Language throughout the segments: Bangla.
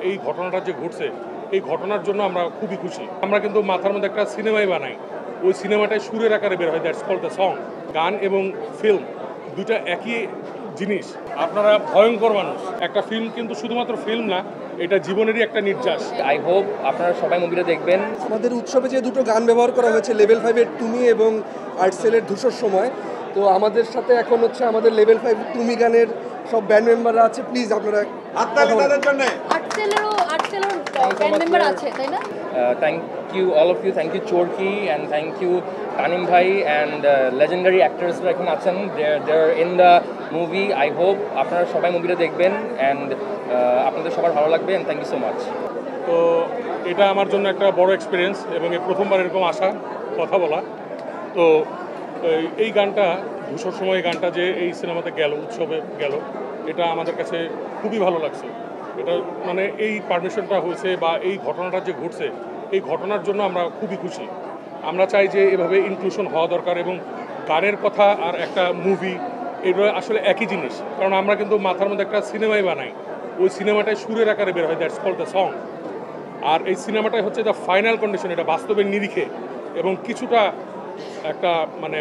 এই ঘটনাটা যে ঘটছে এই ঘটনার জন্য আমরা খুবই খুশি। আমরা কিন্তু মাথার মধ্যে একটা সিনেমাই বানাই, ওই সিনেমাটাই সুরের আকারে বের হয়, দ্যাটস কল্ড দ্য সং। গান এবং ফিল্ম দুইটা একই জিনিস। আপনারা ভয়ঙ্কর মানুষ। একটা ফিল্ম কিন্তু শুধুমাত্র ফিল্ম না, এটা জীবনেরই একটা নির্যাস। আই হোপ আপনারা সবাই মুভিটা দেখবেন। আমাদের উৎসবে যে দুটো গান ব্যবহার করা হয়েছে, লেভেল 5-এর তুমি এবং আর্টসেলের ধূসর সময়, তো আমাদের সাথে এখন হচ্ছে আমাদের লেভেল 5 তুমি গানের সব ব্যান্ড মেম্বাররা আছে। প্লিজ আপনারা তাদের জন্য আর্টসেলেরও ব্যান্ড মেম্বার আছে, তাই না? Thank you all of you, thank you Chorki and thank you Tanim ভাই অ্যান্ড লেজেন্ডারি অ্যাক্টার্সরা এখন আছেন, there in the movie. I hope আপনারা সবাই মুভিটা দেখবেন অ্যান্ড আপনাদের সবার ভালো লাগবে and thank you so much. তো এটা আমার জন্য একটা বড় এক্সপিরিয়েন্স এবং এই প্রথমবার এরকম আসা, কথা বলা। তো এই গানটা ধূসর সময় গানটা যে এই সিনেমাতে গেল, উৎসবে গেল, এটা আমাদের কাছে খুবই ভালো লাগছে। এটা মানে এই পারমিশনটা হয়েছে বা এই ঘটনাটা যে ঘটছে এই ঘটনার জন্য আমরা খুবই খুশি। আমরা চাই যে এভাবে ইনক্লুশন হওয়া দরকার এবং গানের কথা আর একটা মুভি এটা আসলে একই জিনিস। কারণ আমরা কিন্তু মাথার মধ্যে একটা সিনেমাই বানাই, ওই সিনেমাটাই সুরের আকারে বের হয়, দ্যাটস কল্ড দ্য সং। আর এই সিনেমাটাই হচ্ছে দ্য ফাইনাল কন্ডিশন, এটা বাস্তবের নিরিখে এবং কিছুটা একটা মানে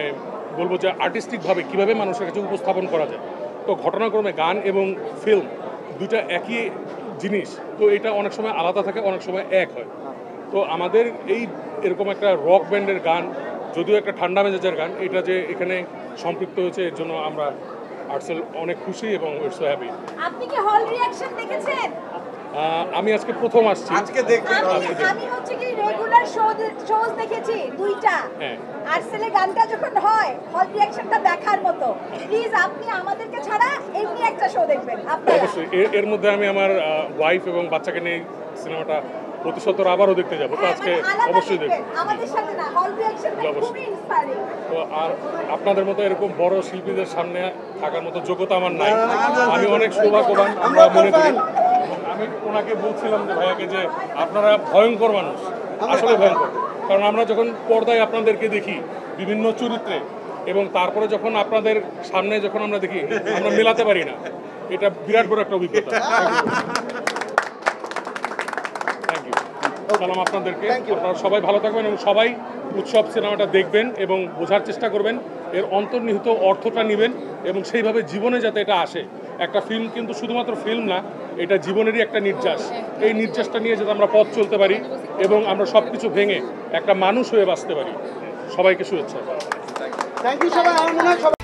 বলবো যে আর্টিস্টিকভাবে কীভাবে মানুষের কাছে উপস্থাপন করা যায়। তো ঘটনাক্রমে গান এবং ফিল্ম দুইটা একই জিনিস, তো এটা অনেক সময় আলাদা থাকে, অনেক সময় এক হয়। তো আমাদের এই এরকম একটা রক ব্যান্ডের গান, যদিও একটা ঠান্ডা মেজাজের গান, এটা যে এখানে সম্পৃক্ত হয়েছে এর জন্য আমরা আর্টসেল অনেক খুশি এবং ইটস সো হ্যাপি। আপনি কি হল রিঅ্যাকশন দেখেছেন? আমি আজকে প্রথম আসছি। আজকে দেখবেন। আমি হচ্ছে কি রেগুলার শোজ দেখেছি দুইটা। হ্যাঁ। আর্টসেলের গানটা যখন হয় হল রিঅ্যাকশনটা দেখার মতো। প্লিজ আপনি আমাদেরকে ছাড়া এমনি একটা শো দেখবেন আপনারা। অবশ্যই এর মধ্যে আমি আমার ওয়াইফ এবং বাচ্চাকে নিয়ে সিনেমাটা প্রতিশতর আবারও দেখতে যাবো, তো আজকে অবশ্যই দেখবো। আমাদের সাথে না, হল রিঅ্যাকশনটা খুবই ইন্সপায়ারিং। তো আর আপনাদের মতো এরকম বড় শিল্পীদের সামনে থাকার মতো যোগ্যতা আমার নাই। আমি অনেক সৌভাগ্যবান, আমরা মনে করি। আমি ওনাকে বলছিলাম যে ভাইয়াকে যে আপনারা ভয়ঙ্কর মানুষ, আসলে ভয়ঙ্কর। কারণ আমরা যখন পর্দায় আপনাদেরকে দেখি বিভিন্ন চরিত্রে এবং তারপরে যখন আপনাদের সামনে যখন আমরা দেখি আমরা মেলাতে পারি না, এটা বিরাট বড় একটা অভিজ্ঞতা। থ্যাংক ইউ, সালাম আপনাদেরকে। আপনারা সবাই ভালো থাকবেন এবং সবাই উৎসব সিনেমাটা দেখবেন এবং বোঝার চেষ্টা করবেন, এর অন্তর্নিহিত অর্থটা নেবেন এবং সেইভাবে জীবনে যাতে এটা আসে। একটা ফিল্ম কিন্তু শুধুমাত্র ফিল্ম না, এটা জীবনেরই একটা নির্যাস। এই নির্যাসটা নিয়ে যাতে আমরা পথ চলতে পারি এবং আমরা সব কিছু ভেঙে একটা মানুষ হয়ে বাঁচতে পারি। সবাইকে শুভেচ্ছা। থ্যাংক ইউ সবাই। আমার মনে হয়